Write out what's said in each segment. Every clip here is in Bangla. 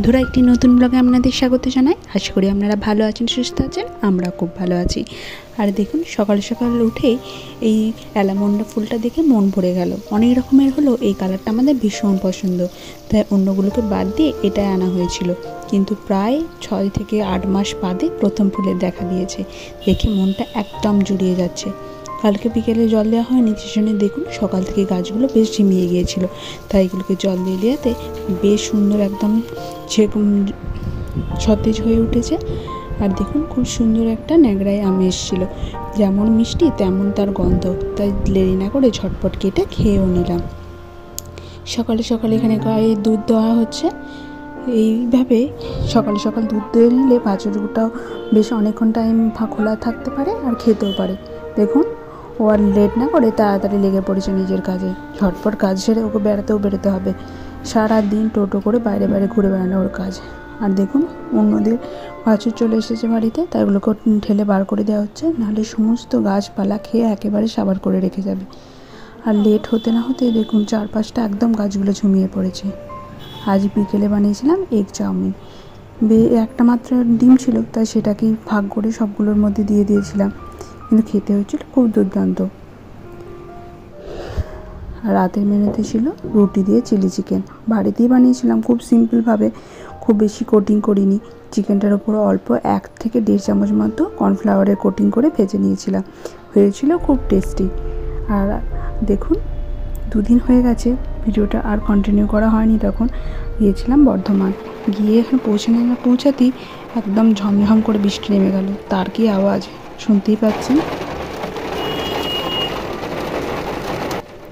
বন্ধুরা একটি নতুন ব্লগে আপনাদের স্বাগত জানাই। আশা করি আপনারা ভালো আছেন, সুস্থ আছেন। আমরা খুব ভালো আছি। আর দেখুন সকাল সকাল উঠেই এই অ্যালামন্ডা ফুলটা দেখে মন ভরে গেল। অনেক রকমের হলো, এই কালারটা আমাদের ভীষণ পছন্দ, তাই অন্যগুলোকে বাদ দিয়ে এটাই আনা হয়েছিল। কিন্তু প্রায় 6 থেকে 8 মাস বাদে প্রথম ফুলের দেখা দিয়েছে। দেখে মনটা একদম জুড়িয়ে যাচ্ছে। কালকে বিকেলে জল দেওয়া হয়নি, যে জন্য দেখুন সকাল থেকে গাছগুলো বেশ ঝিমিয়ে গিয়েছিল, তাই এগুলোকে জল দিয়ে দেওয়াতে বেশ সুন্দর একদম সতেজ হয়ে উঠেছে। আর দেখুন খুব সুন্দর একটা ন্যাংরায় আম এসেছিলো, যেমন মিষ্টি তেমন তার গন্ধ, তাই দেরি না করে ঝটপট কেটে খেয়েও নিলাম। সকালে সকালে এখানে গায়ে দুধ দেওয়া হচ্ছে। এইভাবে সকালে সকাল দুধ দিলে বাছুরটাও বেশ অনেকক্ষণ টাইম খোলা থাকতে পারে আর খেতেও পারে। দেখুন ও আর লেট না করে তাড়াতাড়ি লেগে পড়েছে নিজের কাজে। ঝটপট কাজ সেরে ওকে বেরোতে হবে। সারা দিন টোটো করে বাইরে বাইরে ঘুরে বেড়ানো ওর কাজ। আর দেখুন অন্যদের বাছুর চলে এসেছে বাড়িতে, তাই ওগুলোকে ঠেলে বার করে দেওয়া হচ্ছে, নাহলে সমস্ত গাছপালা খেয়ে একেবারে সাবার করে রেখে যাবে। আর লেট হতে না হতে দেখুন চারপাশটা একদম গাছগুলো ঝুমিয়ে পড়েছে। আজ বিকেলে বানিয়েছিলাম এগ চাউমিন। একটা মাত্র ডিম ছিল, তাই সেটাকেই ভাগ করে সবগুলোর মধ্যে দিয়ে দিয়েছিলাম, কিন্তু খেতে হয়েছিল খুব দুর্দান্ত। আর রাতের মেনুতে ছিল রুটি দিয়ে চিলি চিকেন। বাড়িতেই বানিয়েছিলাম খুব সিম্পলভাবে, খুব বেশি কোটিং করিনি। চিকেনটার উপর অল্প 1 থেকে 1.5 চামচ মতো কর্নফ্লাওয়ারের কোটিং করে ভেজে নিয়েছিলাম। হয়েছিল খুব টেস্টি। আর দেখুন 2 দিন হয়ে গেছে ভিডিওটা আর কন্টিনিউ করা হয়নি। তখন গিয়েছিলাম বর্ধমান, গিয়ে এখানে পৌঁছাতেই একদম ঝমঝম করে বৃষ্টি নেমে গেল। তার কি আওয়াজ শুনতেই পাচ্ছেন।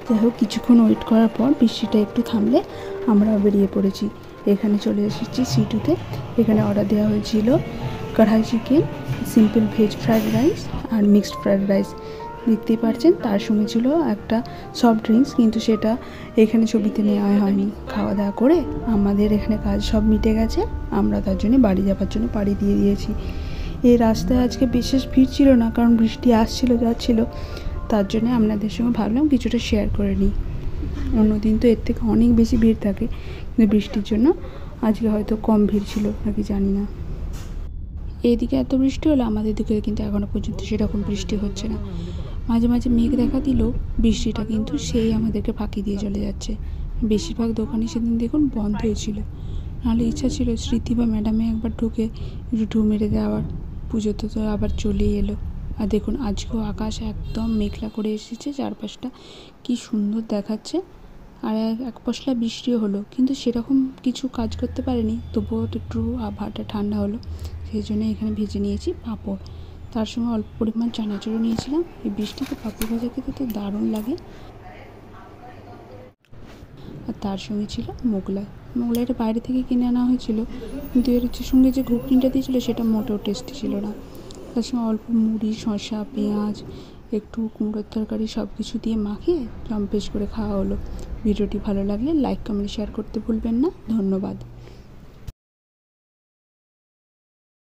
যাই হোক, কিছুক্ষণ ওয়েট করার পর বৃষ্টিটা একটু থামলে আমরা বেরিয়ে পড়েছি। এখানে চলে এসেছি সিটুতে। এখানে অর্ডার দেওয়া হয়েছিল kadai chicken, simple veg fried rice আর মিক্সড ফ্রায়েড রাইস। দেখতেই পাচ্ছেন তার সঙ্গে ছিল একটা সফট ড্রিঙ্কস, কিন্তু সেটা এখানে ছবিতে নেওয়া হয়নি। খাওয়া দাওয়া করে আমাদের এখানে কাজ সব মিটে গেছে। আমরা তার জন্য বাড়ি যাওয়ার জন্য পাড়ি দিয়ে দিয়েছি। এই রাস্তায় আজকে বিশেষ ভিড় ছিল না, কারণ বৃষ্টি আসছিল যাচ্ছিল, তার জন্য আপনাদের সঙ্গে ভাবলাম কিছুটা শেয়ার করে নিই। অন্যদিন তো এর থেকে অনেক বেশি ভিড় থাকে, কিন্তু বৃষ্টির জন্য আজকে হয়তো কম ভিড় ছিল নাকি জানি না। এইদিকে এত বৃষ্টি হলো, আমাদের দিকে কিন্তু এখনও পর্যন্ত সেরকম বৃষ্টি হচ্ছে না। মাঝে মাঝে মেঘ দেখা দিলেও বৃষ্টিটা কিন্তু সেই আমাদেরকে ফাঁকি দিয়ে চলে যাচ্ছে। বেশিরভাগ দোকানই সেদিন দেখুন বন্ধ হয়েছিল, নাহলে ইচ্ছা ছিল স্মৃতি বা ম্যাডামে একবার ঢুকে একটু ঢু মেরে দেওয়ার। পুজো তো আবার চলেই এলো। আর দেখুন আজকেও আকাশ একদম মেঘলা করে এসেছে, চারপাশটা কি সুন্দর দেখাচ্ছে। আর এক পশলা বৃষ্টিও হলো, কিন্তু সেরকম কিছু কাজ করতে পারেনি। তবুও একটু আবহাওয়াটা ঠান্ডা হলো, সেই জন্য এখানে ভেজে নিয়েছি পাঁপড়। তার সঙ্গে অল্প পরিমাণ চানাচুরও নিয়েছিলাম। এই বৃষ্টিতে পাঁপড় ভাজা খেতে তো দারুণ লাগে। আর তার সঙ্গে ছিল মোগলাইটা বাইরে থেকে কিনে আনা হয়েছিল, কিন্তু এর সঙ্গে যে ঘুগনিটা দিয়েছিল সেটা মোটেও টেস্টি ছিল না। তার সঙ্গে অল্প মুড়ি, শসা, পেঁয়াজ, একটু কুমড়োর তরকারি সব কিছু দিয়ে মাখিয়ে জম্পেশ করে খাওয়া হলো। ভিডিওটি ভালো লাগলে লাইক, কমেন্ট, শেয়ার করতে ভুলবেন না। ধন্যবাদ।